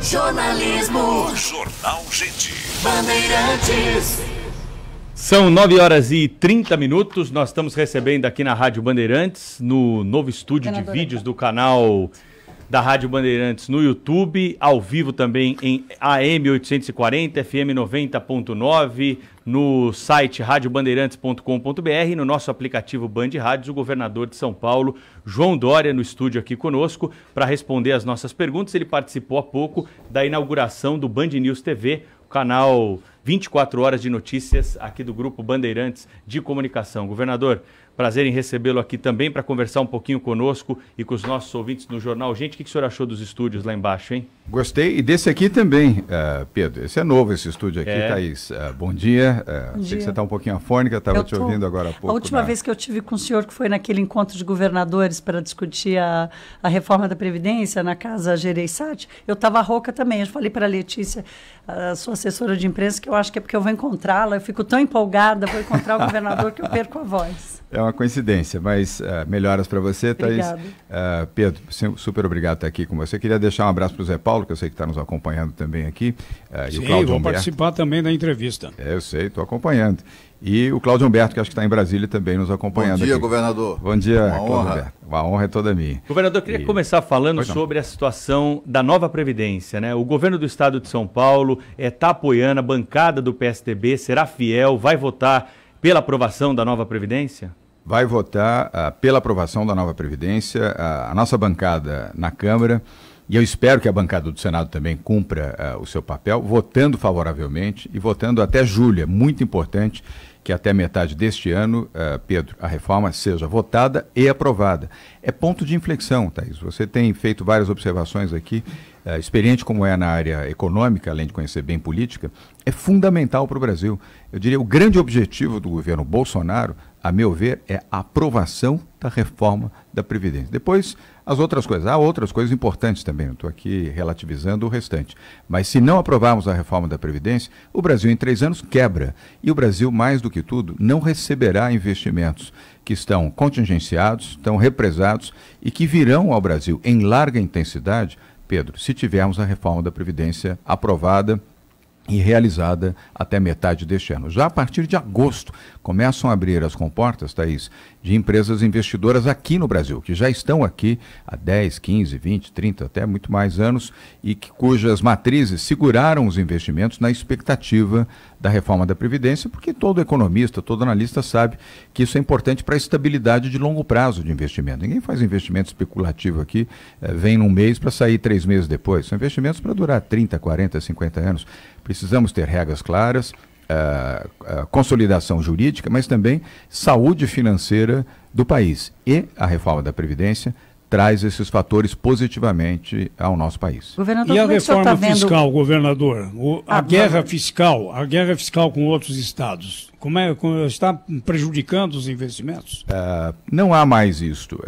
Jornalismo. Jornal Gente. Bandeirantes. São 9h30. Nós estamos recebendo aqui na Rádio Bandeirantes, no novo estúdio de vídeos do canal da Rádio Bandeirantes no YouTube, ao vivo também em AM 840, FM 90.9, no site radiobandeirantes.com.br, no nosso aplicativo Band Rádios, o governador de São Paulo, João Dória, no estúdio aqui conosco, para responder as nossas perguntas. Ele participou há pouco da inauguração do Band News TV, o canal 24 horas de notícias aqui do Grupo Bandeirantes de Comunicação. Governador, prazer em recebê-lo aqui também para conversar um pouquinho conosco e com os nossos ouvintes no Jornal Gente. O que o senhor achou dos estúdios lá embaixo, hein? Gostei, e desse aqui também, Pedro. Esse é novo, esse estúdio aqui, Thaís. Bom dia. Sei que você está um pouquinho afônica, estava te ouvindo agora há pouco. A última vez que eu tive com o senhor, que foi naquele encontro de governadores para discutir a reforma da Previdência na Casa Gereissati, eu estava rouca também. Eu falei para a Letícia, a sua assessora de imprensa, que eu acho que é porque eu vou encontrá-la. Eu fico tão empolgada, vou encontrar o governador que eu perco a voz. É uma coincidência, mas melhoras para você, Thaís. Pedro, super obrigado por estar aqui com você. Queria deixar um abraço para o Zé Paulo, que eu sei que está nos acompanhando também aqui. Sim, e o Cláudio vou Humberto. Participar também da entrevista. Eu sei, estou acompanhando. E o Cláudio Humberto, que acho que está em Brasília também nos acompanhando. Bom dia, aqui. governador. Bom dia, Uma Cláudio honra. Humberto. A honra é toda minha. Governador, eu queria começar falando sobre a situação da nova Previdência, né? O governo do estado de São Paulo está apoiando, a bancada do PSDB será fiel, vai votar pela aprovação da nova Previdência? Vai votar pela aprovação da nova Previdência, a nossa bancada na Câmara, e eu espero que a bancada do Senado também cumpra o seu papel, votando favoravelmente e votando até julho. É muito importante que até metade deste ano, Pedro, a reforma seja votada e aprovada. É ponto de inflexão, Thaís. Você tem feito várias observações aqui, experiente como é na área econômica, além de conhecer bem política, é fundamental para o Brasil. Eu diria, o grande objetivo do governo Bolsonaro, a meu ver, é a aprovação da reforma da Previdência. Depois, as outras coisas. Há outras coisas importantes também, não estou aqui relativizando o restante. Mas se não aprovarmos a reforma da Previdência, o Brasil em 3 anos quebra. E o Brasil, mais do que tudo, não receberá investimentos que estão contingenciados, estão represados e que virão ao Brasil em larga intensidade, Pedro, se tivermos a reforma da Previdência aprovada e realizada até metade deste ano. Já a partir de agosto, começam a abrir as comportas, Thaís, de empresas investidoras aqui no Brasil, que já estão aqui há 10, 15, 20, 30, até muito mais anos, e cujas matrizes seguraram os investimentos na expectativa da reforma da Previdência, porque todo economista, todo analista sabe que isso é importante para a estabilidade de longo prazo de investimento. Ninguém faz investimento especulativo aqui, vem num mês para sair 3 meses depois. São investimentos para durar 30, 40, 50 anos. Precisamos ter regras claras, consolidação jurídica, mas também saúde financeira do país. E a reforma da Previdência traz esses fatores positivamente ao nosso país. Governador, e a reforma fiscal, governador? A guerra fiscal com outros estados, como está prejudicando os investimentos? Não há mais isto,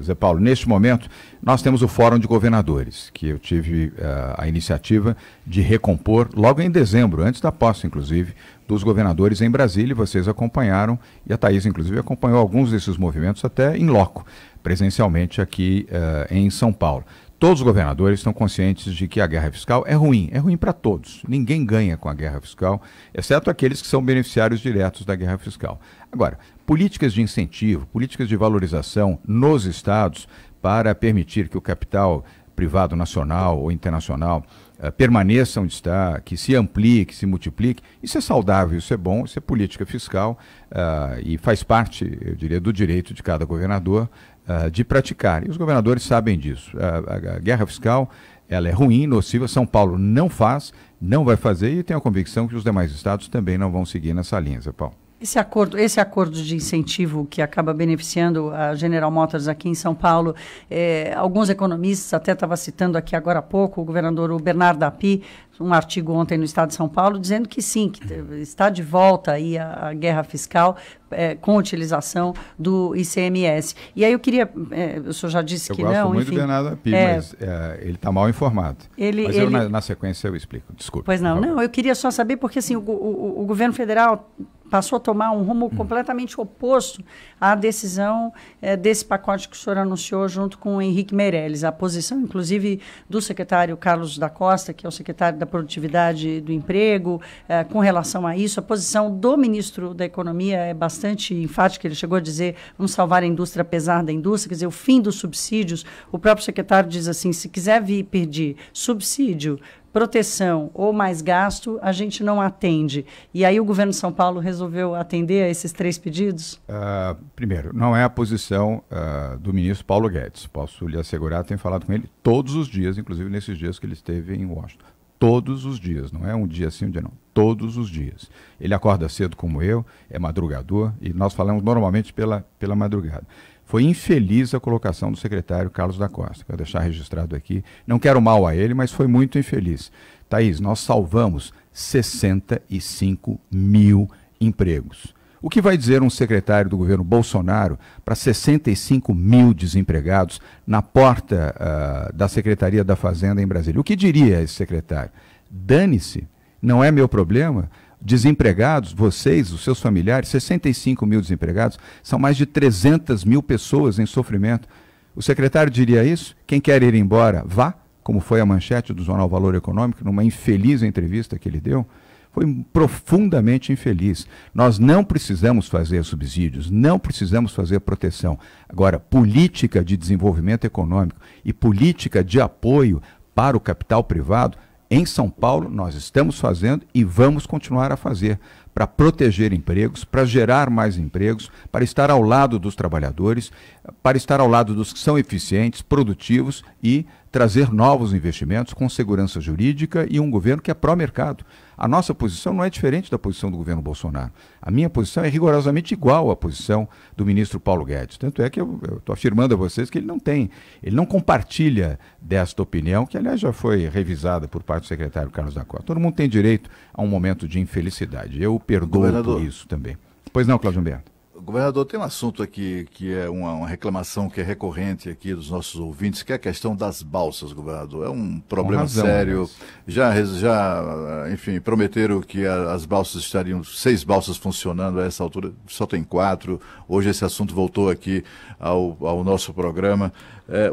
Zé Paulo. Neste momento, nós temos o Fórum de Governadores, que eu tive a iniciativa de recompor logo em dezembro, antes da posse, inclusive, dos governadores em Brasília, e vocês acompanharam, e a Thaís, inclusive, acompanhou alguns desses movimentos até em loco, presencialmente aqui em São Paulo. Todos os governadores estão conscientes de que a guerra fiscal é ruim para todos. Ninguém ganha com a guerra fiscal, exceto aqueles que são beneficiários diretos da guerra fiscal. Agora, políticas de incentivo, políticas de valorização nos estados para permitir que o capital privado nacional ou internacional permaneça onde está, que se amplie, que se multiplique, isso é saudável, isso é bom, isso é política fiscal e faz parte, eu diria, do direito de cada governador de praticar. E os governadores sabem disso. A guerra fiscal, ela é ruim, nociva. São Paulo não faz, não vai fazer, e tenho a convicção que os demais estados também não vão seguir nessa linha, Zé Paulo. Esse acordo de incentivo que acaba beneficiando a General Motors aqui em São Paulo, alguns economistas, até estava citando aqui agora há pouco, o governador Bernardo Api, um artigo ontem no Estado de São Paulo, dizendo que sim, que está de volta aí a guerra fiscal com utilização do ICMS. E aí eu queria, o senhor já disse que não, enfim... Eu gosto muito do Bernardo Api, mas ele está mal informado. Na sequência eu explico, desculpe. Pois não, eu queria só saber, porque assim, o governo federal passou a tomar um rumo completamente oposto à decisão desse pacote que o senhor anunciou junto com o Henrique Meirelles. A posição, inclusive, do secretário Carlos da Costa, que é o secretário da Produtividade e do Emprego, com relação a isso. A posição do ministro da Economia é bastante enfática. Ele chegou a dizer, vamos salvar a indústria apesar da indústria, quer dizer, o fim dos subsídios. O próprio secretário diz assim, se quiser vir pedir subsídio, proteção ou mais gasto, a gente não atende. E aí o governo de São Paulo resolveu atender a esses 3 pedidos? Primeiro, não é a posição do ministro Paulo Guedes. Posso lhe assegurar, tenho falado com ele todos os dias, inclusive nesses dias que ele esteve em Washington. Todos os dias, não é um dia sim, um dia não. Todos os dias. Ele acorda cedo como eu, é madrugador, e nós falamos normalmente pela madrugada. Foi infeliz a colocação do secretário Carlos da Costa. Quero deixar registrado aqui. Não quero mal a ele, mas foi muito infeliz. Thaís, nós salvamos 65 mil empregos. O que vai dizer um secretário do governo Bolsonaro para 65 mil desempregados na porta da Secretaria da Fazenda em Brasília? O que diria esse secretário? Dane-se, não é meu problema. Desempregados, vocês, os seus familiares, 65 mil desempregados, são mais de 300 mil pessoas em sofrimento. O secretário diria isso? Quem quer ir embora, vá, como foi a manchete do jornal Valor Econômico, numa infeliz entrevista que ele deu. Foi profundamente infeliz. Nós não precisamos fazer subsídios, não precisamos fazer proteção. Agora, política de desenvolvimento econômico e política de apoio para o capital privado, em São Paulo, nós estamos fazendo e vamos continuar a fazer para proteger empregos, para gerar mais empregos, para estar ao lado dos trabalhadores, para estar ao lado dos que são eficientes, produtivos e trazer novos investimentos com segurança jurídica e um governo que é pró-mercado. A nossa posição não é diferente da posição do governo Bolsonaro. A minha posição é rigorosamente igual à posição do ministro Paulo Guedes. Tanto é que eu estou afirmando a vocês que ele não compartilha desta opinião, que aliás já foi revisada por parte do secretário Carlos da Costa. Todo mundo tem direito a um momento de infelicidade. Eu perdoo por isso também. Pois não, Cláudio Humberto? Governador, tem um assunto aqui que é uma reclamação que é recorrente aqui dos nossos ouvintes, que é a questão das balsas, governador. É um problema sério. Enfim, prometeram que as balsas estariam, 6 balsas funcionando a essa altura, só tem 4. Hoje esse assunto voltou aqui ao nosso programa.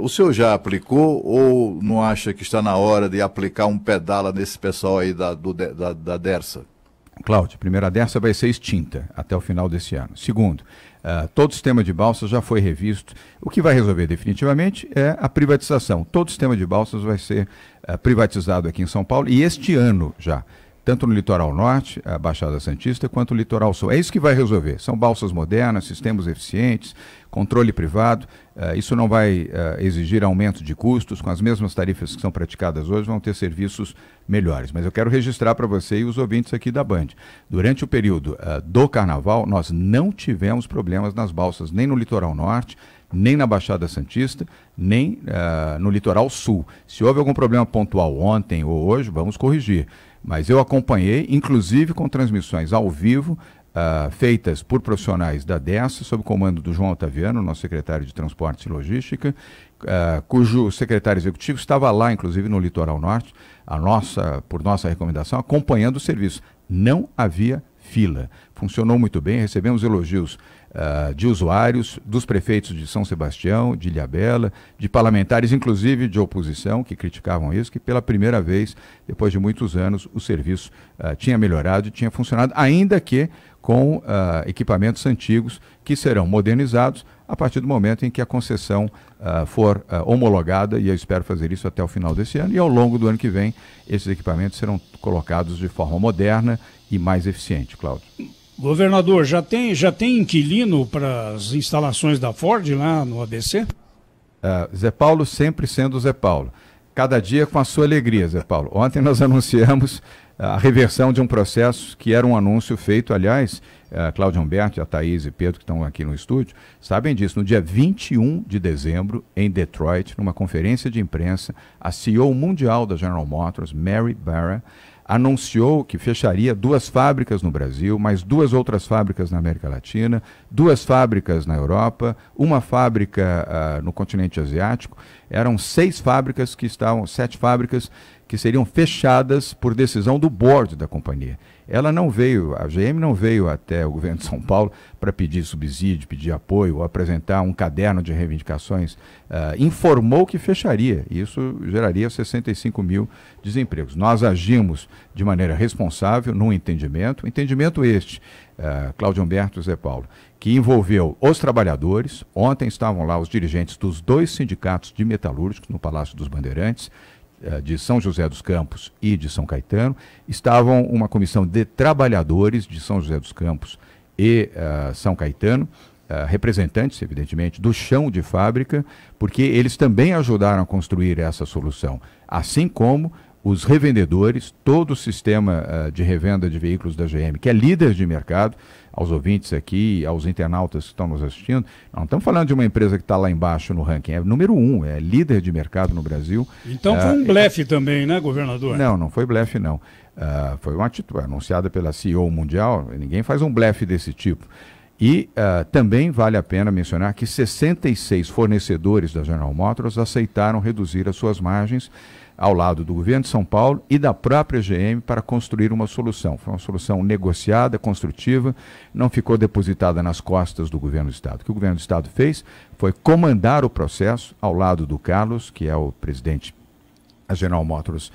O senhor já aplicou ou não acha que está na hora de aplicar um pedala nesse pessoal aí da Dersa? Cláudio, primeiro, a Dersa vai ser extinta até o final desse ano. Segundo, todo o sistema de balsas já foi revisto. O que vai resolver definitivamente é a privatização. Todo o sistema de balsas vai ser privatizado aqui em São Paulo e este ano já. Tanto no litoral norte, a Baixada Santista, quanto no litoral sul. É isso que vai resolver. São balsas modernas, sistemas eficientes, controle privado. Isso não vai exigir aumento de custos. Com as mesmas tarifas que são praticadas hoje, vão ter serviços melhores. Mas eu quero registrar para você e os ouvintes aqui da Band. Durante o período do Carnaval, nós não tivemos problemas nas balsas, nem no litoral norte, nem na Baixada Santista, nem no litoral sul. Se houve algum problema pontual ontem ou hoje, vamos corrigir. Mas eu acompanhei, inclusive com transmissões ao vivo, feitas por profissionais da Dersa, sob o comando do João Otaviano, nosso secretário de Transportes e Logística, cujo secretário executivo estava lá, inclusive no litoral norte, por nossa recomendação, acompanhando o serviço. Não havia fila. Funcionou muito bem, recebemos elogios de usuários, dos prefeitos de São Sebastião, de Ilhabela, de parlamentares, inclusive de oposição, que criticavam isso, que pela primeira vez, depois de muitos anos, o serviço tinha melhorado e tinha funcionado, ainda que com equipamentos antigos que serão modernizados a partir do momento em que a concessão for homologada, e eu espero fazer isso até o final desse ano, e ao longo do ano que vem, esses equipamentos serão colocados de forma moderna e mais eficiente, Cláudio. Governador, já tem inquilino para as instalações da Ford lá no ABC? Zé Paulo sempre sendo Zé Paulo. Cada dia com a sua alegria, Zé Paulo. Ontem nós anunciamos a reversão de um processo que era um anúncio feito, aliás, Cláudio Humberto, a Thaís e Pedro, que estão aqui no estúdio, sabem disso. No dia 21 de dezembro, em Detroit, numa conferência de imprensa, a CEO mundial da General Motors, Mary Barra, anunciou que fecharia 2 fábricas no Brasil, mais 2 outras fábricas na América Latina, 2 fábricas na Europa, uma fábrica no continente asiático. eram 7 fábricas que seriam fechadas por decisão do board da companhia. A GM não veio até o governo de São Paulo para pedir subsídio, pedir apoio, ou apresentar um caderno de reivindicações. Informou que fecharia, e isso geraria 65 mil desempregos. Nós agimos de maneira responsável, num entendimento este, Cláudio Humberto e Zé Paulo, que envolveu os trabalhadores. Ontem estavam lá os dirigentes dos 2 sindicatos de metalúrgicos no Palácio dos Bandeirantes, de São José dos Campos e de São Caetano. Estavam uma comissão de trabalhadores de São José dos Campos e São Caetano, representantes, evidentemente, do chão de fábrica, porque eles também ajudaram a construir essa solução, assim como os revendedores, todo o sistema de revenda de veículos da GM, que é líder de mercado. Aos ouvintes aqui, aos internautas que estão nos assistindo, não estamos falando de uma empresa que está lá embaixo no ranking, é número 1, é líder de mercado no Brasil. Então foi um blefe também, né, governador? Não foi blefe, não. Foi uma atitude anunciada pela CEO mundial, ninguém faz um blefe desse tipo. E também vale a pena mencionar que 66 fornecedores da General Motors aceitaram reduzir as suas margens ao lado do governo de São Paulo e da própria GM para construir uma solução. Foi uma solução negociada, construtiva, não ficou depositada nas costas do governo do Estado. O que o governo do Estado fez foi comandar o processo ao lado do Carlos, que é o presidente da General Motors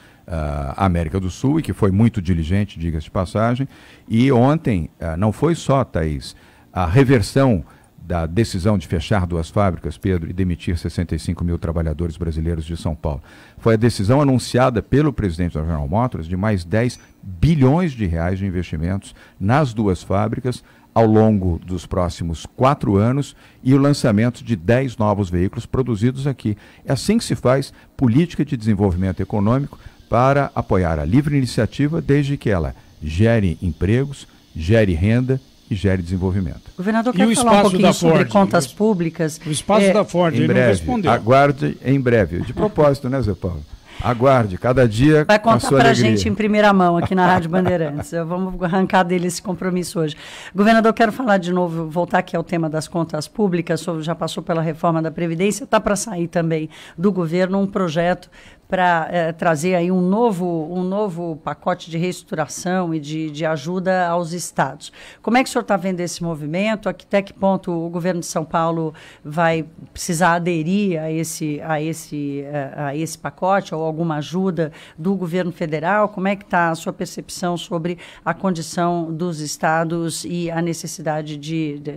América do Sul, e que foi muito diligente, diga-se de passagem. E ontem, não foi só, Thaís, a reversão da decisão de fechar 2 fábricas, Pedro, e demitir 65 mil trabalhadores brasileiros de São Paulo. Foi a decisão anunciada pelo presidente da General Motors de mais 10 bilhões de reais de investimentos nas 2 fábricas ao longo dos próximos 4 anos e o lançamento de 10 novos veículos produzidos aqui. É assim que se faz política de desenvolvimento econômico para apoiar a livre iniciativa, desde que ela gere empregos, gere renda e gere desenvolvimento. Governador, quer falar um pouquinho sobre contas públicas? O espaço da Ford, ele não respondeu. Aguarde em breve. De propósito, né, Zé Paulo? Aguarde, cada dia vai contar para a gente em primeira mão aqui na Rádio Bandeirantes. Vamos arrancar dele esse compromisso hoje. Governador, quero falar de novo, voltar aqui ao tema das contas públicas, já passou pela reforma da Previdência, está para sair também do governo um projeto para trazer aí um novo pacote de reestruturação e de ajuda aos estados. Como é que o senhor está vendo esse movimento? Até que ponto o governo de São Paulo vai precisar aderir a esse pacote ou alguma ajuda do governo federal? Como é que está a sua percepção sobre a condição dos estados e a necessidade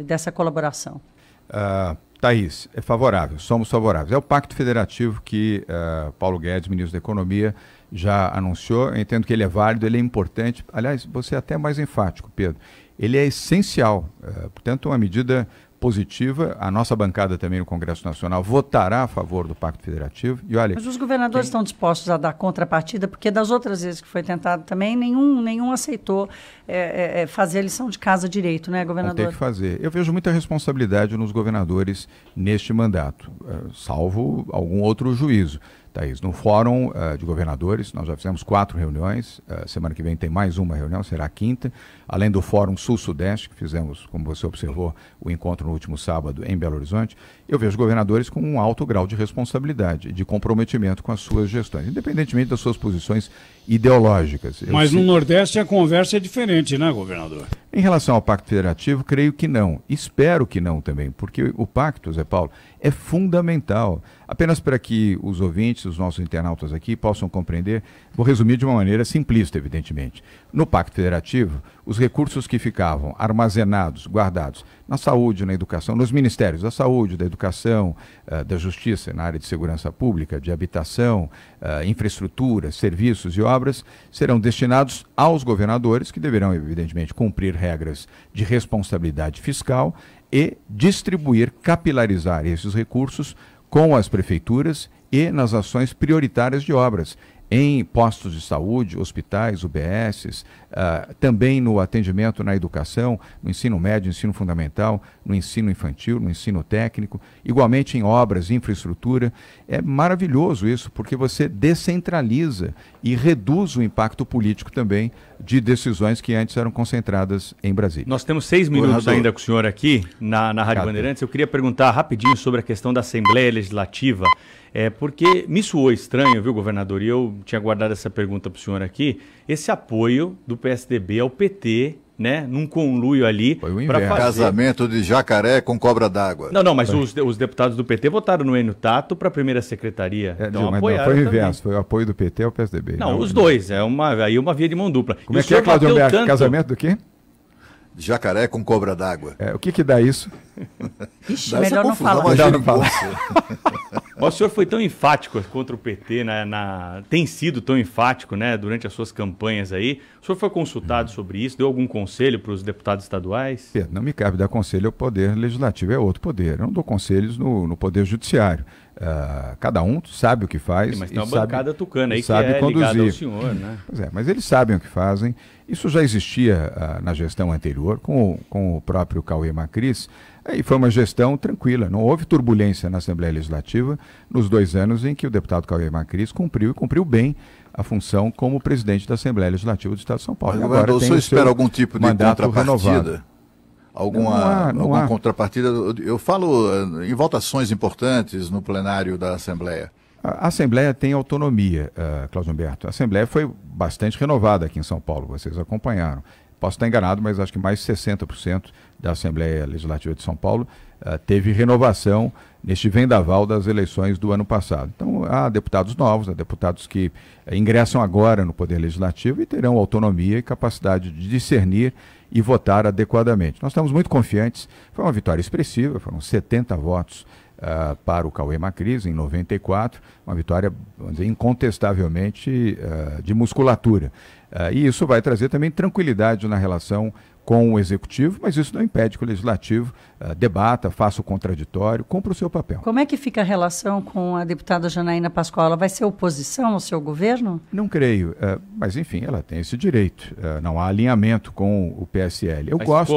dessa colaboração? Thaís, é favorável, somos favoráveis. É o pacto federativo que Paulo Guedes, ministro da Economia, já anunciou. Eu entendo que ele é válido, ele é importante. Aliás, você é até mais enfático, Pedro. Ele é essencial, portanto, uma medida positiva. A nossa bancada também no Congresso Nacional votará a favor do Pacto Federativo. E olha, mas os governadores estão dispostos a dar contrapartida, porque das outras vezes que foi tentado também, nenhum aceitou fazer a lição de casa direito, né, governador? Vão ter que fazer. Eu vejo muita responsabilidade nos governadores neste mandato, salvo algum outro juízo. Thaís, no Fórum de Governadores, nós já fizemos 4 reuniões, semana que vem tem mais uma reunião, será a 5ª, além do Fórum Sul-Sudeste, que fizemos, como você observou, o encontro no último sábado em Belo Horizonte. Eu vejo governadores com um alto grau de responsabilidade, de comprometimento com as suas gestões, independentemente das suas posições ideológicas. Mas no Nordeste a conversa é diferente, né, governador? Em relação ao Pacto Federativo, creio que não. Espero que não também, porque o Pacto, Zé Paulo, é fundamental. Apenas para que os ouvintes, os nossos internautas aqui, possam compreender, vou resumir de uma maneira simplista, evidentemente. No Pacto Federativo, os recursos que ficavam armazenados, guardados na saúde, na educação, nos ministérios da saúde, da educação, da justiça, na área de segurança pública, de habitação, infraestrutura, serviços e obras, serão destinados aos governadores, que deverão, evidentemente, cumprir regras de responsabilidade fiscal e distribuir, capilarizar esses recursos com as prefeituras e nas ações prioritárias de obras. em postos de saúde, hospitais, UBSs, também no atendimento na educação, no ensino médio, ensino fundamental, no ensino infantil, no ensino técnico, igualmente em obras, infraestrutura. É maravilhoso isso, porque você descentraliza e reduz o impacto político também de decisões que antes eram concentradas em Brasília. Nós temos 6 minutos ainda com o senhor aqui na Rádio Bandeirantes. Eu queria perguntar rapidinho sobre a questão da Assembleia Legislativa, porque me soou estranho, viu, governador, e eu tinha guardado essa pergunta para o senhor aqui, esse apoio do PSDB ao PT, né, num conluio ali para fazer... Casamento de jacaré com cobra d'água. Não, mas os deputados do PT votaram no Enio Tato para a primeira secretaria. Então apoiaram. Foi o inverso, foi o apoio do PT ao PSDB. Não, os dois, aí uma via de mão dupla. Como é que é, Cláudio Humberto? Casamento do quê? Jacaré com cobra d'água. O que dá isso? Ixi, melhor não falar. O senhor foi tão enfático contra o PT, tem sido tão enfático, né, durante as suas campanhas aí. O senhor foi consultado sobre isso? Deu algum conselho para os deputados estaduais? Não me cabe dar conselho ao Poder Legislativo, é outro poder. Eu não dou conselhos no Poder Judiciário. Cada um sabe o que faz. Sim, mas tem uma bancada tucana aí que sabe conduzir. Ligada ao senhor, né? Pois mas eles sabem o que fazem. Isso já existia na gestão anterior, com o próprio Cauê Macris, e foi uma gestão tranquila. Não houve turbulência na Assembleia Legislativa nos 2 anos em que o deputado Cauê Macris cumpriu bem a função como presidente da Assembleia Legislativa do Estado de São Paulo. Mas, agora o senhor espera algum tipo de contrapartida? Renovado. Alguma contrapartida? Eu falo em votações importantes no plenário da Assembleia. A Assembleia tem autonomia, Cláudio Humberto. A Assembleia foi bastante renovada aqui em São Paulo, vocês acompanharam. Posso estar enganado, mas acho que mais de 60% da Assembleia Legislativa de São Paulo teve renovação neste vendaval das eleições do ano passado. Então, há deputados novos, há deputados que ingressam agora no Poder Legislativo e terão autonomia e capacidade de discernir e votar adequadamente. Nós estamos muito confiantes. Foi uma vitória expressiva, foram 70 votos para o Cauê Macris em 94, uma vitória, vamos dizer, incontestavelmente de musculatura. E isso vai trazer também tranquilidade na relação com o Executivo, mas isso não impede que o Legislativo debata, faça o contraditório, cumpra o seu papel. Como é que fica a relação com a deputada Janaína Pascoal? Ela vai ser oposição ao seu governo? Não creio, mas enfim, ela tem esse direito. Não há alinhamento com o PSL. Eu gosto.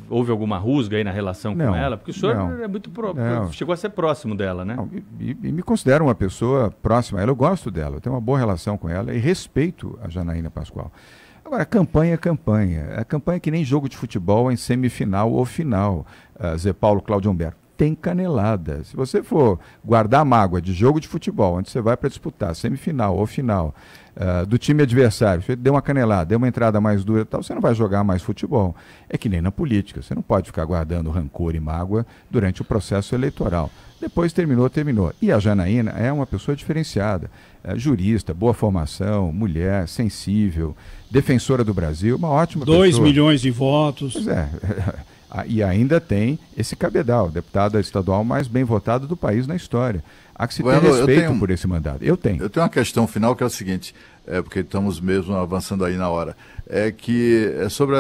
Houve alguma rusga aí na relação com ela? Porque o senhor é muito chegou a ser próximo dela, né? Não, e me considero uma pessoa próxima a ela. Eu gosto dela, eu tenho uma boa relação com ela e respeito a Janaína Pascoal. Agora, campanha é campanha. A campanha é que nem jogo de futebol em semifinal ou final, Zé Paulo, Cláudio Humberto. Tem canelada. Se você for guardar mágoa de jogo de futebol, onde você vai para disputar semifinal ou final do time adversário, você deu uma canelada, deu uma entrada mais dura e tal, você não vai jogar mais futebol. É que nem na política, você não pode ficar guardando rancor e mágoa durante o processo eleitoral. Depois terminou. E a Janaína é uma pessoa diferenciada, jurista, boa formação, mulher, sensível, defensora do Brasil, uma ótima pessoa. 2 milhões de votos. Pois e ainda tem esse cabedal, deputada estadual mais bem votada do país na história. Há que se ter respeito por esse mandato. Eu tenho uma questão final que é o seguinte, porque estamos mesmo avançando aí na hora, é sobre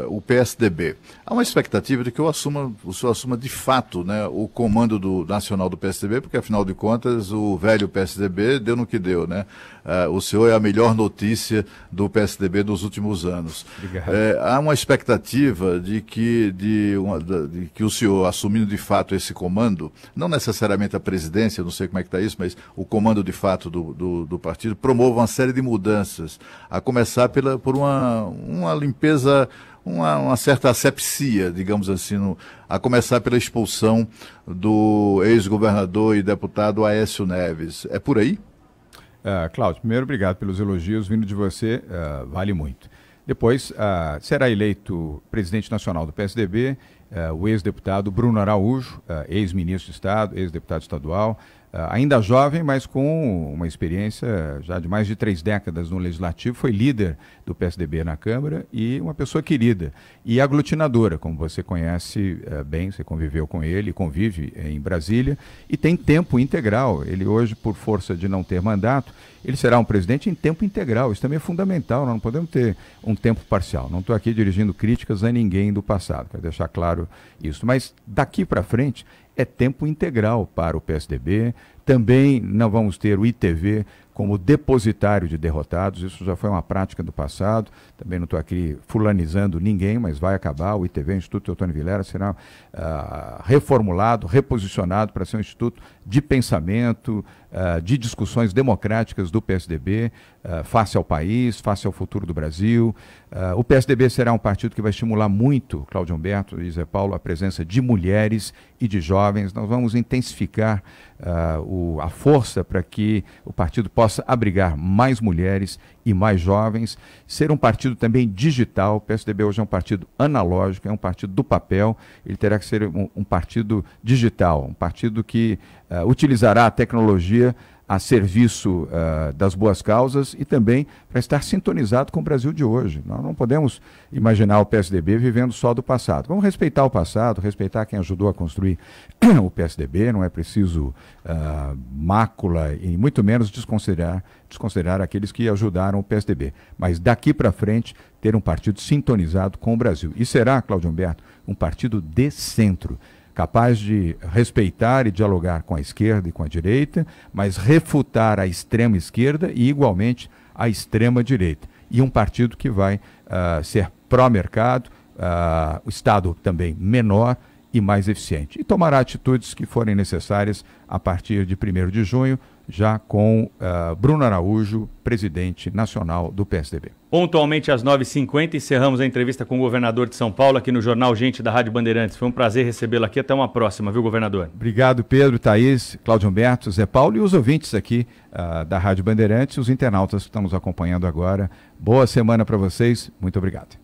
o PSDB. Há uma expectativa de que o senhor assuma de fato, né, o comando nacional do PSDB, porque afinal de contas o velho PSDB deu no que deu, né? O senhor é a melhor notícia do PSDB dos últimos anos. Há uma expectativa de que o senhor, assumindo de fato esse comando, não necessariamente a presidência, não sei como é que está isso, mas o comando de fato do partido, promova uma série de mudanças, a começar por uma limpeza, uma certa asepsia, digamos assim, a começar pela expulsão do ex-governador e deputado Aécio Neves. É por aí? Cláudio, primeiro, obrigado pelos elogios, vindo de você, vale muito. Depois, será eleito presidente nacional do PSDB, o ex-deputado Bruno Araújo, ex-ministro de Estado, ex-deputado estadual, ainda jovem, mas com uma experiência já de mais de 3 décadas no Legislativo, foi líder do PSDB na Câmara e uma pessoa querida e aglutinadora, como você conhece bem, você conviveu com ele, convive em Brasília e tem tempo integral. Ele hoje, por força de não ter mandato, ele será um presidente em tempo integral. Isso também é fundamental, nós não podemos ter um tempo parcial. Não estou aqui dirigindo críticas a ninguém do passado, quero deixar claro isso. Mas daqui para frente é tempo integral para o PSDB, Também não vamos ter o ITV como depositário de derrotados, isso já foi uma prática do passado, também não estou aqui fulanizando ninguém, mas vai acabar, o ITV, o Instituto Teotônio Vilela, será reformulado, reposicionado para ser um instituto de pensamento, de discussões democráticas do PSDB, face ao país, face ao futuro do Brasil. O PSDB será um partido que vai estimular muito, Cláudio Humberto e Zé Paulo, a presença de mulheres e de jovens. Nós vamos intensificar a força para que o partido possa abrigar mais mulheres e mais jovens, ser um partido também digital. O PSDB hoje é um partido analógico, é um partido do papel, ele terá que ser um partido digital, um partido que utilizará a tecnologia a serviço das boas causas e também para estar sintonizado com o Brasil de hoje. Nós não podemos imaginar o PSDB vivendo só do passado. Vamos respeitar o passado, respeitar quem ajudou a construir o PSDB, não é preciso mácula e muito menos desconsiderar aqueles que ajudaram o PSDB. Mas daqui para frente, ter um partido sintonizado com o Brasil. E será, Cláudio Humberto, um partido de centro, capaz de respeitar e dialogar com a esquerda e com a direita, mas refutar a extrema esquerda e, igualmente, a extrema direita. E um partido que vai ser pró-mercado, o Estado também menor e mais eficiente. E tomará atitudes que forem necessárias a partir de 1º de junho, já com Bruno Araújo, presidente nacional do PSDB. Pontualmente às 9h50, encerramos a entrevista com o governador de São Paulo aqui no Jornal Gente da Rádio Bandeirantes. Foi um prazer recebê-lo aqui. Até uma próxima, viu, governador? Obrigado, Pedro, Thaís, Cláudio Humberto, Zé Paulo e os ouvintes aqui da Rádio Bandeirantes, os internautas que estão nos acompanhando agora. Boa semana para vocês. Muito obrigado.